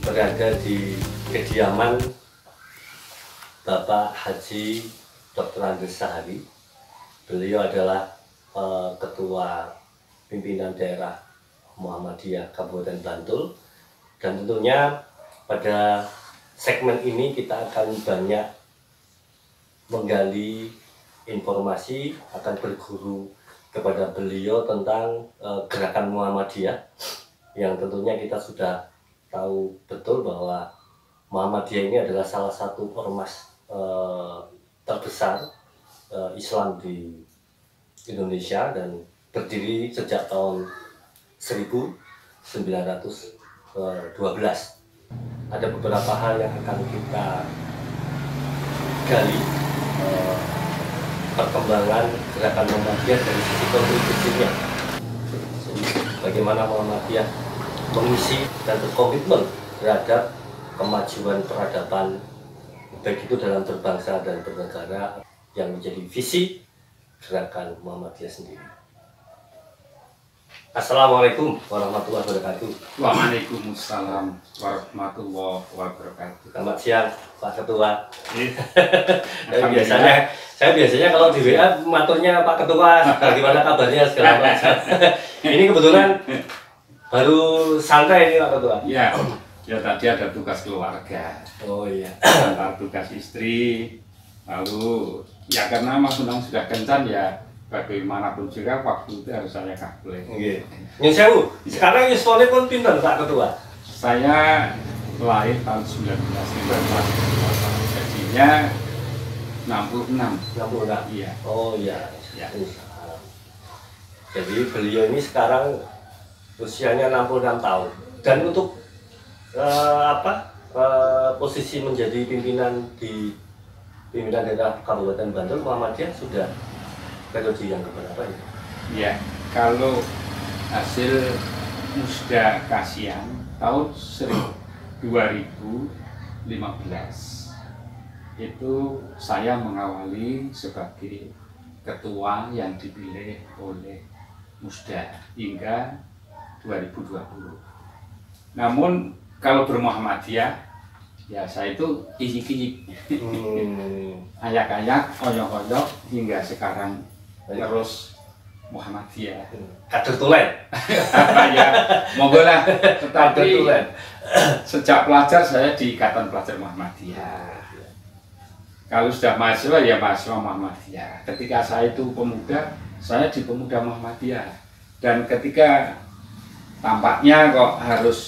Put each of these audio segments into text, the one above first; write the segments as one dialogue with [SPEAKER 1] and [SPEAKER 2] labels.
[SPEAKER 1] berada di kediaman Bapak Haji Dr. Andres Sahari. Beliau adalah Ketua Pimpinan Daerah Muhammadiyah Kabupaten Bantul, dan tentunya pada segmen ini kita akan banyak menggali informasi, akan berguru kepada beliau tentang gerakan Muhammadiyah, yang tentunya kita sudah tahu betul bahwa Muhammadiyah ini adalah salah satu ormas terbesar Islam di Indonesia dan berdiri sejak tahun 1912. Ada beberapa hal yang akan kita gali, perkembangan gerakan Muhammadiyah dari sisi kontribusinya, bagaimana Muhammadiyah mengisi dan berkomitmen terhadap kemajuan peradaban, baik itu dalam berbangsa dan bernegara, yang menjadi visi gerakan Muhammadiyah sendiri. Assalamualaikum warahmatullahi wabarakatuh.
[SPEAKER 2] Waalaikumsalam warahmatullahi wabarakatuh.
[SPEAKER 1] Selamat siang Pak Ketua. Saya biasanya kalau di WA maturnya Pak Ketua, bagaimana kabarnya segala macam. Ini kebetulan baru santai ini Pak Ketua.
[SPEAKER 2] Ya, ya tadi ada tugas keluarga.
[SPEAKER 1] Oh iya.
[SPEAKER 2] Antar tugas istri, lalu ya karena Mas Unang sudah kencan ya, bagaimanapun juga waktu itu harus saya kabel.
[SPEAKER 1] Nggih. Nyun sewu. Sekarang yuswane pun pinten Pak Ketua?
[SPEAKER 2] Saya lahir tahun 1914, jadinya 66.
[SPEAKER 1] 66.
[SPEAKER 2] Iya.
[SPEAKER 1] Oh iya.
[SPEAKER 2] Ya.
[SPEAKER 1] Jadi beliau ini sekarang usianya 66 tahun. Dan untuk posisi menjadi pimpinan di pimpinan daerah Kabupaten Bantul, Muhammadiyah sudah periode yang keberapa ini?
[SPEAKER 2] Ya, kalau hasil Musda Kasihan tahun 2015 itu saya mengawali sebagai ketua yang dipilih oleh Musda hingga 2020. Namun kalau bermuhammadiyah ya saya itu kicik-kicik, ayak-ayak, oyok-oyok hingga sekarang terus Muhammadiyah.
[SPEAKER 1] Kader tulen.
[SPEAKER 2] Ya, monggo lah. Tetapi sejak pelajar saya di Ikatan Pelajar Muhammadiyah. Kalau sudah mahasiswa ya mahasiswa Muhammadiyah. Ketika saya itu pemuda, saya di Pemuda Muhammadiyah. Dan ketika tampaknya kok harus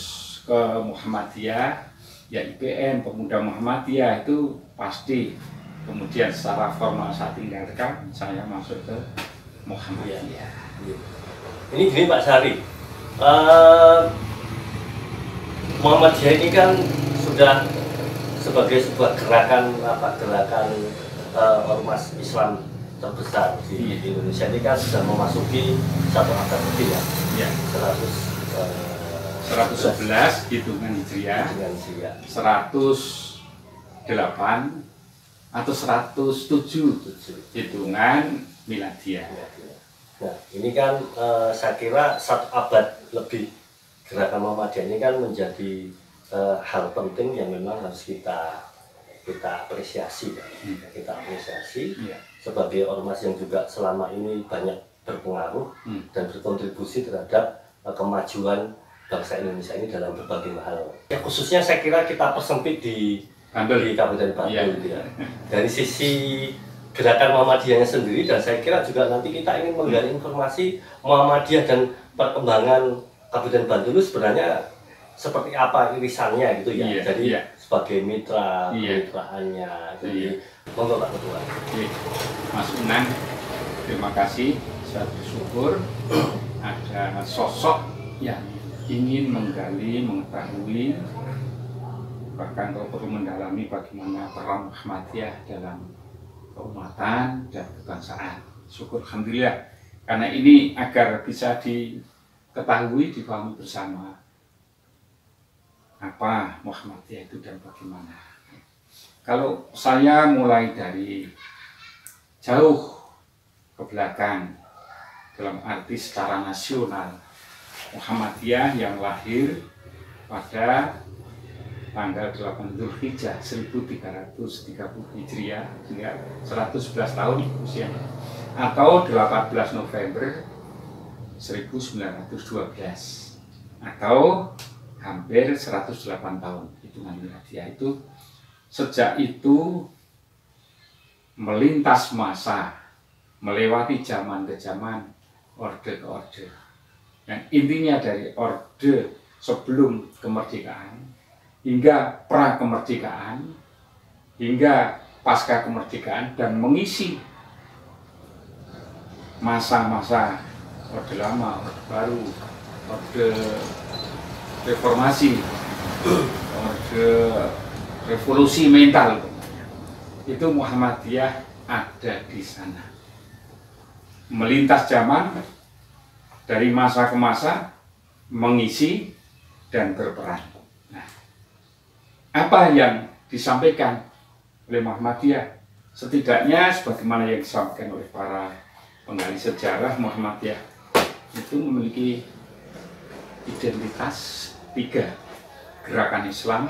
[SPEAKER 2] ke Muhammadiyah, ya IPN Pemuda Muhammadiyah itu pasti. Kemudian secara formal saya tinggalkan, saya masuk ke Muhammadiyah.
[SPEAKER 1] Ini gini Pak Sari, Muhammadiyah ini kan sudah sebagai sebuah gerakan ormas Islam terbesar di Indonesia ini kan sudah memasuki satu abad lebih ya.
[SPEAKER 2] Ya. 111 hitungan Hijriah, 108 atau 107 hitungan Miladiah.
[SPEAKER 1] Nah, ini kan saya kira satu abad lebih gerakan Muhammadiyah ini kan menjadi hal penting yang memang harus kita apresiasi, kita apresiasi sebagai ormas yang juga selama ini banyak berpengaruh dan berkontribusi terhadap kemajuan bangsa Indonesia ini dalam berbagai hal. Ya, khususnya saya kira kita persempit di Kabupaten Bantul, ya. Dari sisi gerakan Muhammadiyahnya sendiri, dan saya kira juga nanti kita ingin menggali informasi Muhammadiyah dan perkembangan Kabupaten Bantul itu sebenarnya seperti apa irisannya gitu ya. Jadi sebagai mitraannya. Jadi monggo Pak Ketua.
[SPEAKER 2] Mas Unang, terima kasih. Saya bersyukur ada sosok yang ingin menggali, mengetahui, bahkan kalau perlu mendalami bagaimana peran Muhammadiyah dalam keumatan dan kebangsaan. Syukur alhamdulillah, karena ini agar bisa diketahui, dipahami bersama apa Muhammadiyah itu dan bagaimana. Kalau saya mulai dari jauh ke belakang dalam arti secara nasional, Muhammadiyah yang lahir pada tanggal 8 Dzulhijjah 1330 Hijriah, 111 tahun usianya, atau 18 November 1912, atau hampir 108 tahun hitungan miladiah itu. Sejak itu melintas masa, melewati zaman ke zaman, orde ke orde. Yang intinya dari orde sebelum kemerdekaan hingga pra kemerdekaan hingga pasca kemerdekaan, dan mengisi masa-masa orde lama, orde baru, orde reformasi, orde revolusi mental. Itu Muhammadiyah ada di sana, melintas zaman, dari masa ke masa, mengisi dan berperan. Nah, apa yang disampaikan oleh Muhammadiyah? Setidaknya sebagaimana yang disampaikan oleh para penggali sejarah, Muhammadiyah itu memiliki identitas 3: gerakan Islam,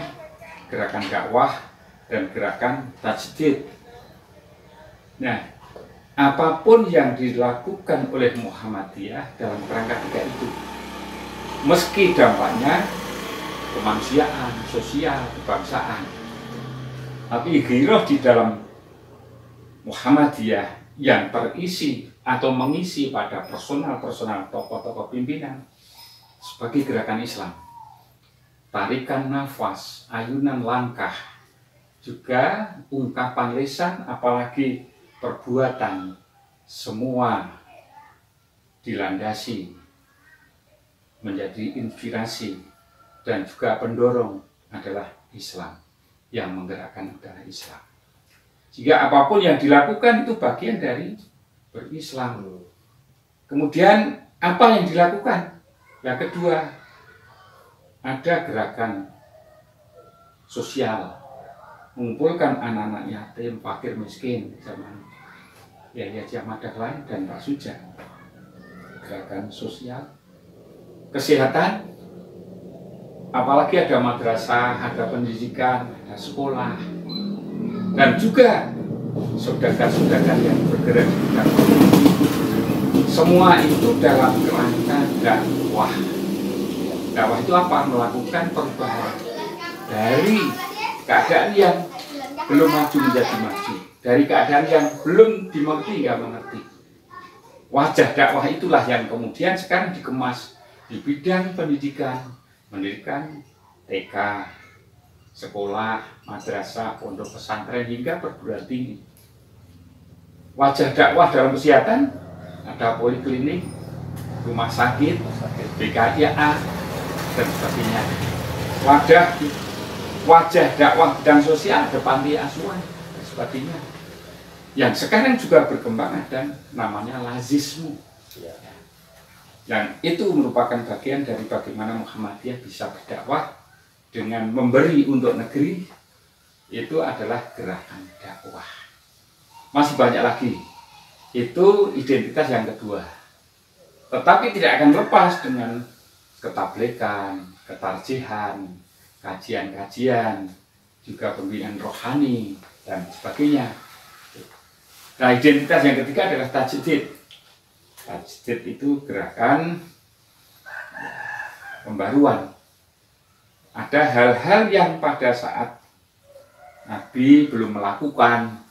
[SPEAKER 2] gerakan dakwah, dan gerakan tajdid. Nah, apapun yang dilakukan oleh Muhammadiyah dalam kerangka 3 itu, meski dampaknya kemanusiaan, sosial, kebangsaan, tapi ghiroh di dalam Muhammadiyah yang terisi atau mengisi pada personal tokoh-tokoh pimpinan sebagai gerakan Islam, tarikan nafas, ayunan langkah, juga ungkapan lisan, apalagi perbuatan, semua dilandasi menjadi inspirasi dan juga pendorong adalah Islam. Yang menggerakkan adalah Islam. Jika apapun yang dilakukan itu bagian dari berislam. Kemudian apa yang dilakukan? Yang kedua, ada gerakan sosial, mengumpulkan anak-anak yatim, fakir, miskin zaman Yahya Jamal Dahlan dan Pak Suja. Gerakan sosial, kesehatan, apalagi ada madrasah, ada pendidikan, ada sekolah, dan juga saudagar-saudagar yang bergerak di bidang ekonomi. Semua itu dalam kerangka dakwah. Dakwah itu apa? Melakukan perubahan dari keadaan yang belum maju menjadi maju, dari keadaan yang belum dimengerti nggak mengerti. Wajah dakwah itulah yang kemudian sekarang dikemas di bidang pendidikan, pendidikan TK, sekolah, madrasah, pondok pesantren, hingga perguruan tinggi. Wajah dakwah dalam kesehatan, ada poliklinik, rumah sakit, BKIA, dan sebagainya. Wajah dakwah bidang sosial, ada panti asuhan, dan sebagainya. Yang sekarang juga berkembang dan namanya lazismu. Yang itu merupakan bagian dari bagaimana Muhammadiyah bisa berdakwah dengan memberi untuk negeri. Itu adalah gerakan dakwah. Masih banyak lagi. Itu identitas yang kedua. Tetapi tidak akan lepas dengan ketablekan, ketarjihan, kajian-kajian, juga pembinaan rohani, dan sebagainya. Nah, identitas yang ketiga adalah tajdid. Tajdid itu gerakan pembaruan. Ada hal-hal yang pada saat Nabi belum melakukan,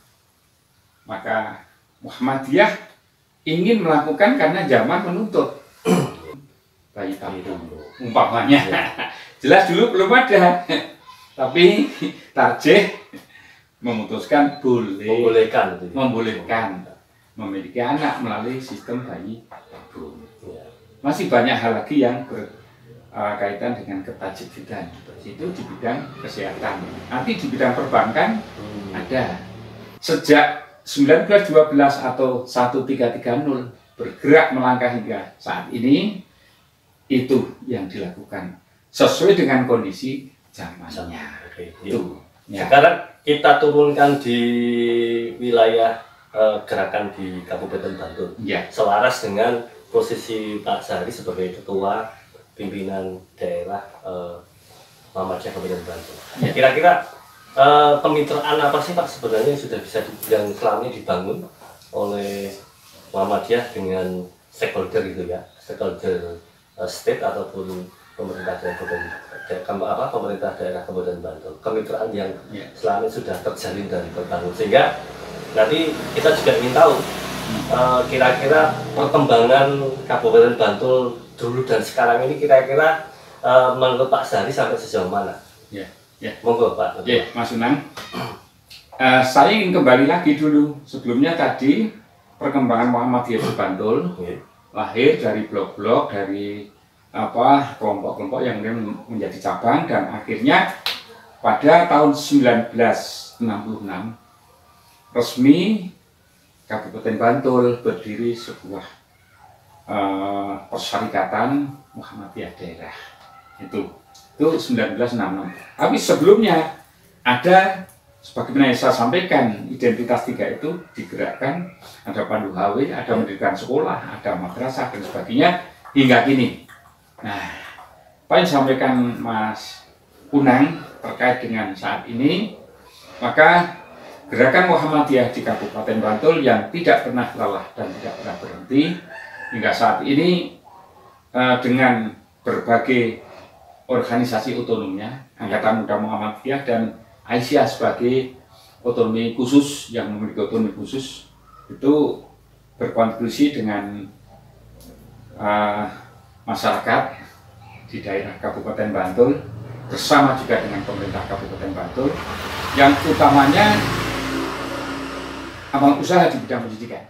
[SPEAKER 2] maka Muhammadiyah ingin melakukan karena zaman menuntut. Bayi tabung, umpamanya. Jelas dulu belum ada, tapi tarjih memutuskan membolehkan memiliki anak melalui sistem bayi tabung. Masih banyak hal lagi yang berkaitan dengan ketajdidan. Itu di bidang kesehatan. Nanti di bidang perbankan ada. Sejak 1912 atau 1330 bergerak melangkah hingga saat ini, itu yang dilakukan sesuai dengan kondisi zamannya. Itu.
[SPEAKER 1] Ya. Sekarang kita turunkan di wilayah gerakan di Kabupaten Bantul, selaras dengan posisi Pak Zahri sebagai ketua pimpinan daerah Muhammadiyah Kabupaten Bantul.
[SPEAKER 2] Ya.
[SPEAKER 1] Kira-kira kemitraan apa sih Pak sebenarnya yang sudah bisa yang selama ini dibangun oleh Muhammadiyah dengan stakeholder gitu ya, stakeholder state ataupun pemerintah daerah pemerintah daerah Kabupaten Bantul, kemitraan yang selama ini sudah terjalin dan terbangun, sehingga nanti kita juga ingin tahu kira-kira perkembangan Kabupaten Bantul dulu dan sekarang ini kira-kira menurut Pak Sari sampai sejauh mana?
[SPEAKER 2] Ya, ya.
[SPEAKER 1] Monggo Pak.
[SPEAKER 2] Ya, Mas Unang. Saya ingin kembali lagi dulu. Sebelumnya tadi perkembangan Muhammadiyah di Bantul lahir dari blok-blok, dari kelompok-kelompok yang kemudian menjadi cabang, dan akhirnya pada tahun 1966 resmi Kabupaten Bantul berdiri sebuah persyarikatan Muhammadiyah daerah. Itu 1966. Tapi sebelumnya ada, sebagaimana yang saya sampaikan, identitas tiga itu digerakkan, ada Pandu HW, ada mendirikan sekolah, ada madrasah dan sebagainya hingga kini. Nah, apa yang disampaikan Mas Unang terkait dengan saat ini, maka gerakan Muhammadiyah di Kabupaten Bantul yang tidak pernah lelah dan tidak pernah berhenti hingga saat ini dengan berbagai organisasi otonomnya, Angkatan Muda Muhammadiyah dan Aisyah sebagai otonomi khusus yang memiliki otonomi khusus, itu berkontribusi dengan masyarakat di daerah Kabupaten Bantul bersama juga dengan pemerintah Kabupaten Bantul yang utamanya amal usaha di bidang pendidikan.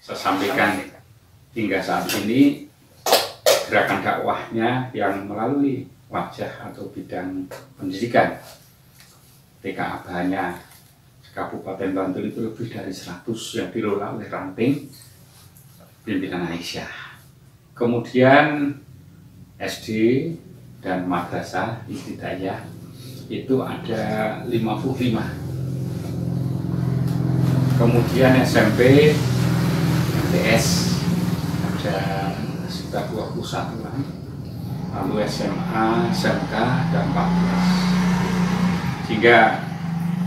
[SPEAKER 2] Saya sampaikan hingga saat ini gerakan dakwahnya yang melalui wajah atau bidang pendidikan TK Abahnya Kabupaten Bantul itu lebih dari 100 yang dikelola oleh ranting pimpinan Aisyah. Kemudian SD dan madrasah ibtidaiyah itu ada 55. Kemudian SMP, MTS ada sekitar 21, lalu SMA, SMK ada 14. Sehingga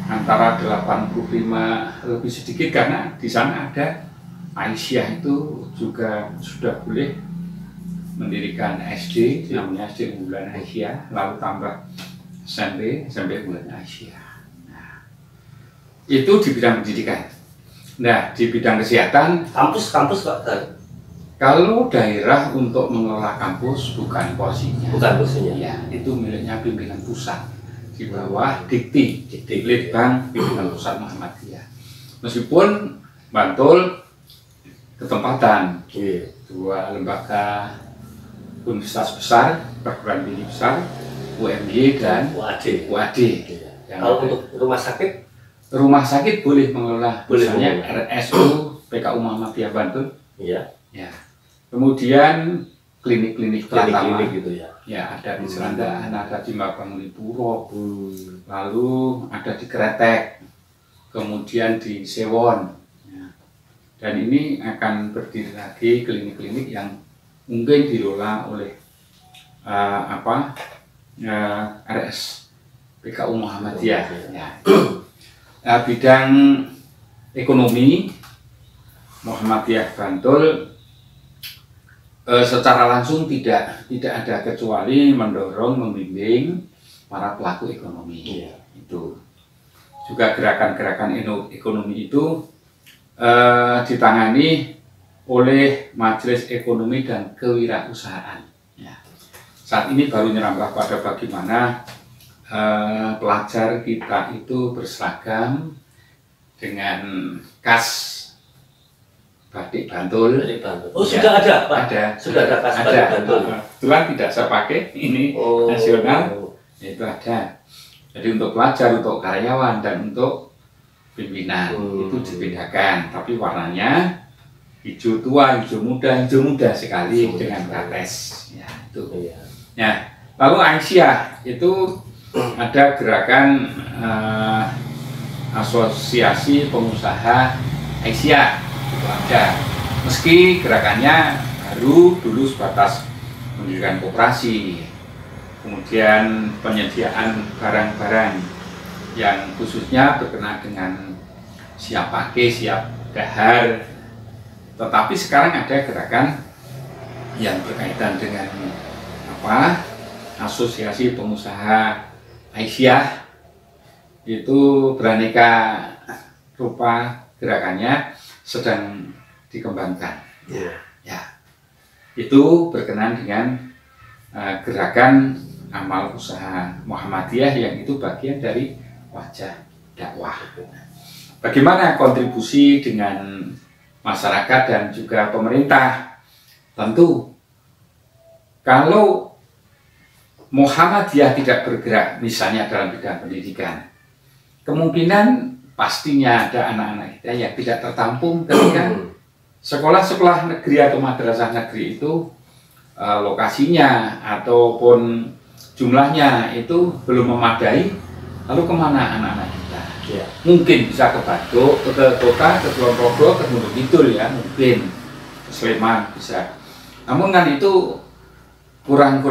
[SPEAKER 2] antara 85 lebih sedikit, karena di sana ada Aisyah itu juga sudah boleh mendirikan SD, namanya SD Unggulan Aisyah, lalu tambah SMP Unggulan Aisyah. Nah, itu di bidang pendidikan. Nah, di bidang kesehatan,
[SPEAKER 1] kampus Pak.
[SPEAKER 2] Kalau daerah untuk mengelola kampus bukan porsinya.
[SPEAKER 1] Bukan porsinya.
[SPEAKER 2] Ya, itu miliknya pimpinan pusat di bawah Dikti Litbang Pimpinan Pusat Muhammadiyah. Meskipun Bantul ketempatan dua lembaga universitas besar, perguruan tinggi besar, UMY dan UAD.
[SPEAKER 1] Kalau untuk rumah sakit boleh mengelola, misalnya RSU PKU Muhammadiyah Bantul. Iya. Ya. Kemudian klinik-klinik gitu ya.
[SPEAKER 2] Ya, ada di Serandahan, ada di Mabangunipuro, lalu ada di Kretek, kemudian di Sewon. Ya. Dan ini akan berdiri lagi klinik-klinik yang mungkin dikelola oleh RS PKU Muhammadiyah. Ya. Bidang ekonomi Muhammadiyah Bantul secara langsung tidak ada kecuali mendorong, membimbing para pelaku ekonomi. Itu juga gerakan-gerakan ekonomi itu ditangani oleh Majelis Ekonomi dan Kewirausahaan. Ya. Saat ini baru nyerambah pada bagaimana pelajar kita itu berseragam dengan kas batik Bantul.
[SPEAKER 1] Oh, ya, sudah ada, Pak?
[SPEAKER 2] Sudah ada kas batik Bantul. Kebetulan tidak saya pakai, ini nasional, itu ada. Jadi untuk pelajar, untuk karyawan, dan untuk pimpinan itu dibedakan, tapi warnanya hijau tua, hijau muda sekali dengan kates. Ya, itu. Ya, lalu Aisyah itu ada gerakan asosiasi pengusaha Aisyah, itu ada. Meski gerakannya baru dulu sebatas mendirikan koperasi, kemudian penyediaan barang-barang yang khususnya berkenaan dengan siap pakai, siap dahar. Tetapi sekarang ada gerakan yang berkaitan dengan apa? Asosiasi Pengusaha Aisyah, itu beraneka rupa gerakannya sedang dikembangkan. Ya, itu berkenaan dengan gerakan amal usaha Muhammadiyah yang itu bagian dari wajah dakwah. Bagaimana kontribusi dengan masyarakat dan juga pemerintah? Tentu kalau Muhammadiyah tidak bergerak misalnya dalam bidang pendidikan, kemungkinan pastinya ada anak-anak kita yang tidak tertampung ketika sekolah-sekolah negeri atau madrasah negeri itu lokasinya ataupun jumlahnya itu belum memadai. Lalu kemana anak-anak kita? Ya. Mungkin bisa ke Baduk, ke kota, ke Kulon Progo, ke Gunung Kidul ya, mungkin ke Sleman bisa. Namun kan itu kurang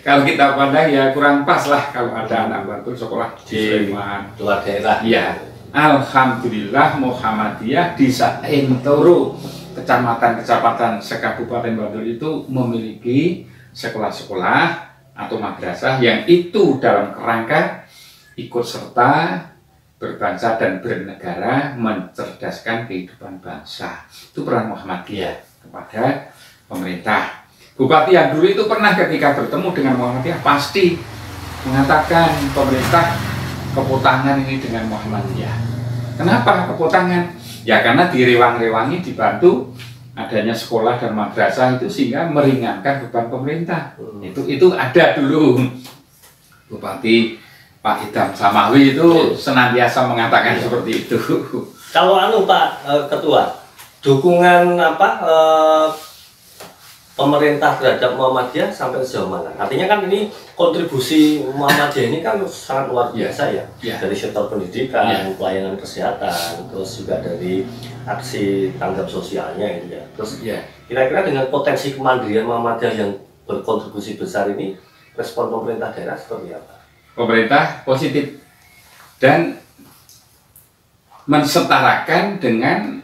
[SPEAKER 2] kalau kita pandang ya kurang pas lah kalau ada anak baru sekolah di Sleman,
[SPEAKER 1] luar daerah.
[SPEAKER 2] Ya, alhamdulillah Muhammadiyah di Saentoro, kecamatan sekabupaten Bantul itu memiliki sekolah-sekolah atau madrasah yang itu dalam kerangka ikut serta berbangsa dan bernegara, mencerdaskan kehidupan bangsa. Itu peran Muhammadiyah kepada pemerintah. Bupati yang dulu itu pernah ketika bertemu dengan Muhammadiyah pasti mengatakan pemerintah keputangan ini dengan Muhammadiyah. Kenapa keputangan? Ya karena direwang-rewangi, dibantu adanya sekolah dan madrasah itu sehingga meringankan beban pemerintah. Itu ada dulu. Bupati Pak Idam Samawi itu senantiasa mengatakan seperti itu.
[SPEAKER 1] Kalau Pak Ketua, dukungan pemerintah terhadap Muhammadiyah sampai sejauh mana? Artinya kan ini kontribusi Muhammadiyah ini kan sangat luar biasa ya. Dari sektor pendidikan, pelayanan kesehatan, terus juga dari aksi tanggap sosialnya ini ya. Terus kira-kira dengan potensi kemandirian Muhammadiyah yang berkontribusi besar ini, respon pemerintah daerah seperti apa?
[SPEAKER 2] Pemerintah positif dan mensetarakan dengan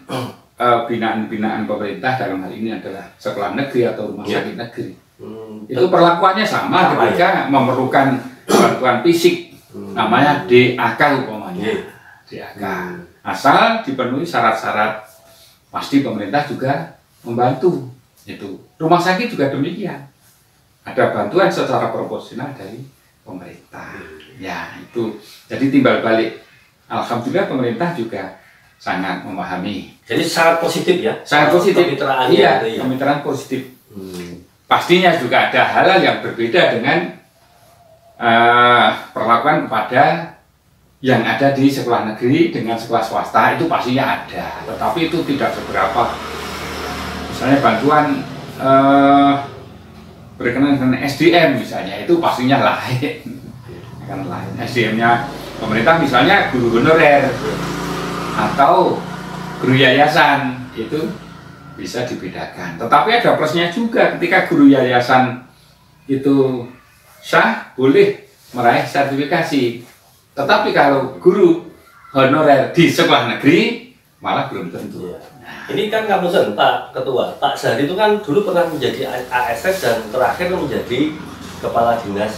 [SPEAKER 2] binaan-binaan pemerintah, dalam hal ini adalah sekolah negeri atau rumah sakit negeri. Itu perlakuannya sama ketika memerlukan bantuan fisik, namanya DAK umpamanya. DAK. Asal dipenuhi syarat-syarat, pasti pemerintah juga membantu. Itu rumah sakit juga demikian. Ada bantuan secara proporsional dari pemerintah. Ya itu. Jadi timbal balik. Alhamdulillah pemerintah juga sangat memahami.
[SPEAKER 1] Jadi sangat positif ya?
[SPEAKER 2] Sangat positif.
[SPEAKER 1] Kemitraan
[SPEAKER 2] kemitraan positif. Pastinya juga ada hal-hal yang berbeda dengan perlakuan kepada yang ada di sekolah negeri dengan sekolah swasta, itu pastinya ada. Tetapi itu tidak seberapa. Misalnya bantuan berkenaan dengan SDM misalnya, itu pastinya lain. Kan lain. SDM-nya pemerintah misalnya guru honorer atau guru yayasan itu bisa dibedakan. Tetapi ada plusnya juga ketika guru yayasan itu sah, boleh meraih sertifikasi. Tetapi kalau guru honorer di sekolah negeri malah belum tentu.
[SPEAKER 1] Ini kan kamu Pak Ketua, Pak Zahri itu kan dulu pernah menjadi ASN dan terakhir menjadi Kepala Dinas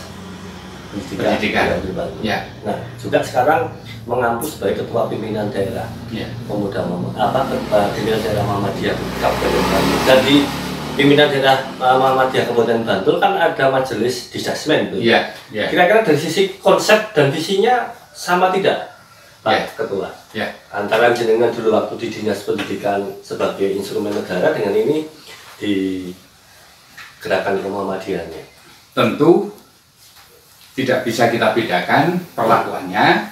[SPEAKER 1] Pendidikan.
[SPEAKER 2] Ya.
[SPEAKER 1] Nah, juga sekarang mengampu sebagai Ketua Pimpinan Daerah Pemuda Pimpinan Daerah Muhammadiyah Kabupaten Bantul. Dan di Pimpinan Daerah Muhammadiyah Kabupaten Bantul kan ada majelis disdasmen itu. Kira-kira dari sisi konsep dan visinya sama tidak, Pak Ketua? Antara jenengan dulu waktu di Dinas Pendidikan sebagai instrumen negara dengan ini di gerakan Muhammadiyahnya.
[SPEAKER 2] Tentu tidak bisa kita bedakan perlakuannya,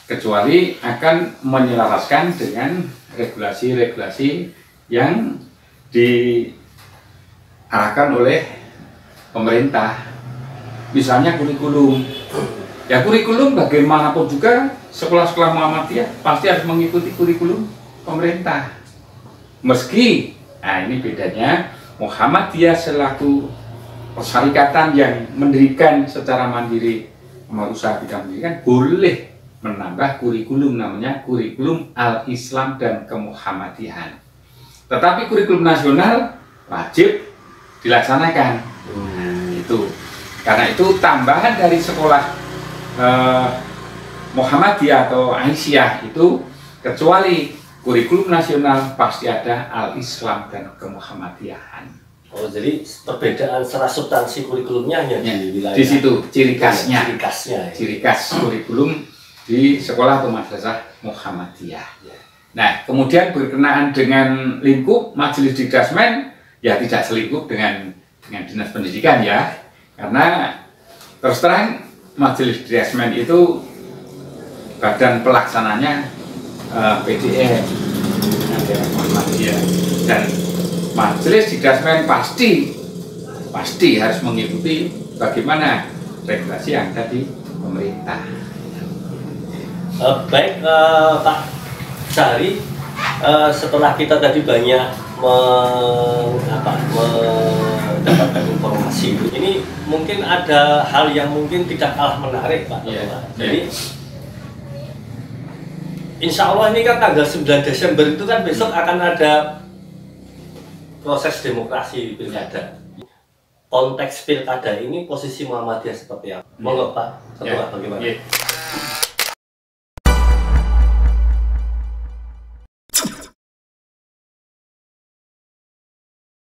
[SPEAKER 2] kecuali akan menyelaraskan dengan regulasi-regulasi yang diarahkan oleh pemerintah. Misalnya kurikulum. Ya kurikulum bagaimanapun juga sekolah-sekolah Muhammadiyah pasti harus mengikuti kurikulum pemerintah. Meski, nah ini bedanya, Muhammadiyah selaku persyarikatan yang mendirikan secara mandiri nomor usaha bidang pendidikan boleh menambah kurikulum, namanya kurikulum Al-Islam dan Kemuhammadiyahan. Tetapi kurikulum nasional wajib dilaksanakan. Itu karena itu tambahan dari sekolah Muhammadiyah atau Aisyah itu, kecuali kurikulum nasional pasti ada Al-Islam dan Kemuhammadiyahan.
[SPEAKER 1] Oh, jadi perbedaan secara substansi kurikulumnya hanya di wilayah
[SPEAKER 2] di situ ciri khasnya,
[SPEAKER 1] ya.
[SPEAKER 2] Ciri khas kurikulum di sekolah atau madrasah Muhammadiyah. Nah, kemudian berkenaan dengan lingkup Majelis Dikdasmen, ya tidak selingkup dengan Dinas Pendidikan ya, karena terus terang Majelis Dikdasmen itu badan pelaksananya PDM Muhammadiyah, dan Majelis Dikdasmen pasti harus mengikuti bagaimana regulasi yang ada di pemerintah.
[SPEAKER 1] Baik Pak Syahri, setelah kita tadi banyak mendapatkan informasi, ini mungkin ada hal yang mungkin tidak kalah menarik Pak. Jadi insya Allah ini kan tanggal 9 Desember itu kan besok akan ada proses demokrasi pilkada. Konteks pilkada ini posisi Muhammadiyah seperti apa? Monggo Pak, bagaimana?